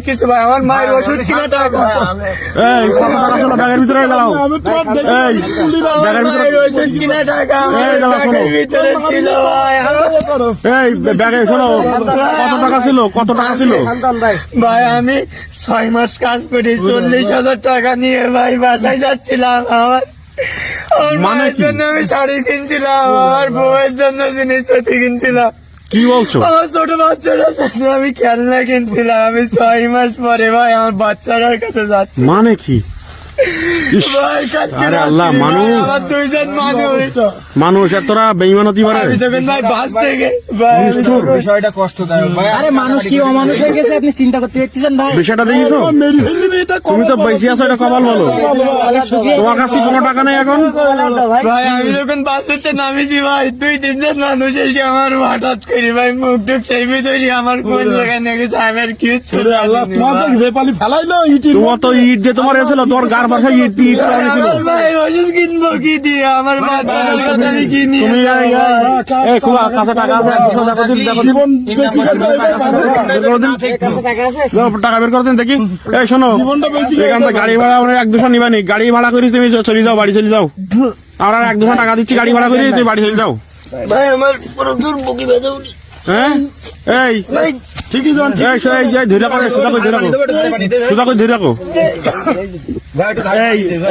কিছু ভাই আমার মায়ের ওষুধ ছিল টাকা ব্যাগের ভিতরে গেলাম মায়ের ওষুধ কিনা টাকা আমার ব্যাগের ভিতরে ছিল ভাই এই ব্যাগে শোনো কত টাকা ছিল ভাই আমি 6 মাস কাজ করি 40,000 টাকা নিয়ে ভাই বাসায় যাচ্ছিলাম আমার মায়ের জন্য আমি শাড়ি কিনছিলাম আমার বউয়ের জন্য জিনিসপাতি কিনছিলাম কি বলছো আমার ছোট বাচ্চাটার জন্য আমি খেলনা কিনছিলাম আমি 6 মাস পরে ভাই আমার বাচ্চাটার কাছে যাচ্ছি মানে কি ভাই কাছে আরে আল্লাহ মানুষ আমার দুইজন মানুষ এতটা বেঈমান হতে পারে আমি যখন ভাই বাস থেকে ভাই বিষয়টা কষ্টদায়ক ভাই। আরে মানুষ কি অমানুষ হয়ে গেছে আপনি চিন্তা করতে পারতেছেন ভাই? বিষয়টা দেখিছো তুমি তো বেশি আছো এটা কপাল বলো তোমার কাছে কি কোনো টাকা নেই এখন ভাই আমি যখন বাস থেকে নামিছি ভাই 2-3 জন মানুষ এসে আমার হঠাৎ করে ভাই মুখ টুক সেইবে তৈরি আমার কোন জায়গায় নিয়ে গেছে আমি আর কিছু তোমার তো ইট দিয়ে তোমার এসেছিল তোমার গার বাসায় ইট ছিল আমার ভাই ওষুধ কিনবো কি দিয়ে আমার বাচ্চাটার কথা আমি কিনি তুমি এই খুব কাছে টাকা আছে 100 টাকা দিন টাকা বের করে দিন দেখি এই শোনো এখান থেকে গাড়ি ভাড়া আমরা 1-200 নিবানি গাড়ি ভাড়া করে তুমি চলে যাও বাড়ি চলে যাও আমরা 1-200 টাকা দিচ্ছি গাড়ি ভাড়া করে তুমি বাড়ি চলে যাও ভাই আমার প্রচুর বুকি ব্যথা উঠি হ্যাঁ এই ঠিকই যান ধরে রাখো সোজা করে ধরে রাখো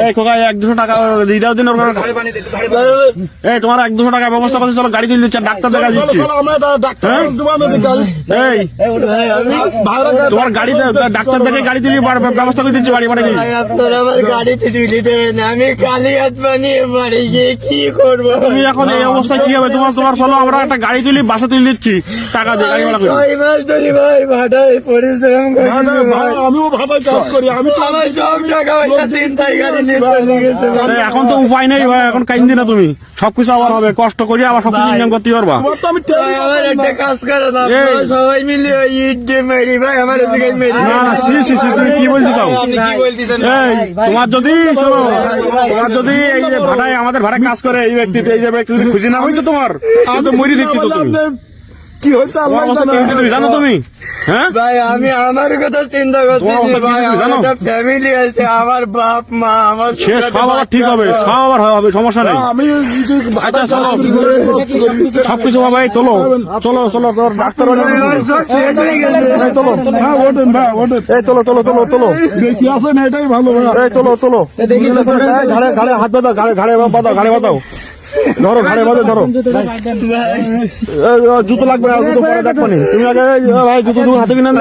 এই খোকা 1-200 টাকা দিয়ে দাও দিন এই তোমার 1-200 টাকা ব্যবস্থা করছে চলো গাড়ি দিয়ে দিচ্ছে ডাক্তার দেখা দিচ্ছি এই তোমার গাড়িতে ডাক্তার দেখে গাড়ি দিলি ব্যবস্থা করে দিচ্ছি বাড়ি বাড়ি ভাই আপনারা আমার গাড়িতে তুলে দেবেন আমি খালি হাত বানিয়ে বাড়ি গিয়ে কি করবো তুমি এখন এই অবস্থায় কি হবে তোমার চলো আমরা একটা গাড়ি তুলি বাসা তুলে দিচ্ছি টাকা দিয়ে গাড়ি ভাড়া করে 6 মাস ধরে ভাই ভাটায় পরিশ্রম করি আমিও ভাটায় কাজ করি আমি আমার সব টাকা পয়সা চিন্তায় গাড়ি নিয়ে চলে গেছে ভাই। এই এখন তো উপায় নেই ভাই এখন কাইন্দি না তুমি সবকিছু আবার হবে কষ্ট করে আবার সবকিছু ইনকাম করতে পারবা ভাই আমার একটা কাজ করে দাও আপনারা সবাই মিলে ওই ইট দিয়ে মেরি ভাই আমার এদিকে মেরি না না সি তুমি কি বলতে চাও আপনি কি বলতেছেন এই তোমার যদি শোনো তোমার যদি এই যে ভাড়ায় আমাদের ভাড়ায় কাজ করে এই ব্যক্তি যদি খুশি না হইতো তোমার আমি তো মরি দেখছি তো তুমি কি হয়েছে তোমার অবস্থা কি হয়েছে তুমি জানো তুমি হ্যাঁ ভাই আমি আমার কথা চিন্তা করতেছি তোমার অবস্থা কি ভাই তুমি আমার জানো? একটা ফ্যামিলি আছে আমার বাপ মা আমার সে সব আবার ঠিক হবে সব আবার হবে সমস্যা নেই আমি আচ্ছা চলো সবকিছু বাবা এই চলো চলো তোর ডাক্তার এই চলো হ্যাঁ ওঠেন ভাই ওঠেন এই চলো বেশি আছেন এটাই ভালো ভাই এই চলো ঘাড়ে হাত বাঁধাও ঘাড়ে বাঁধাও ধরো ঘাড়ে বাঁধো ধরো জুতো লাগবে না জুতো পরে দেখবো তুমি আগে ভাই জুতো হাতে কিনে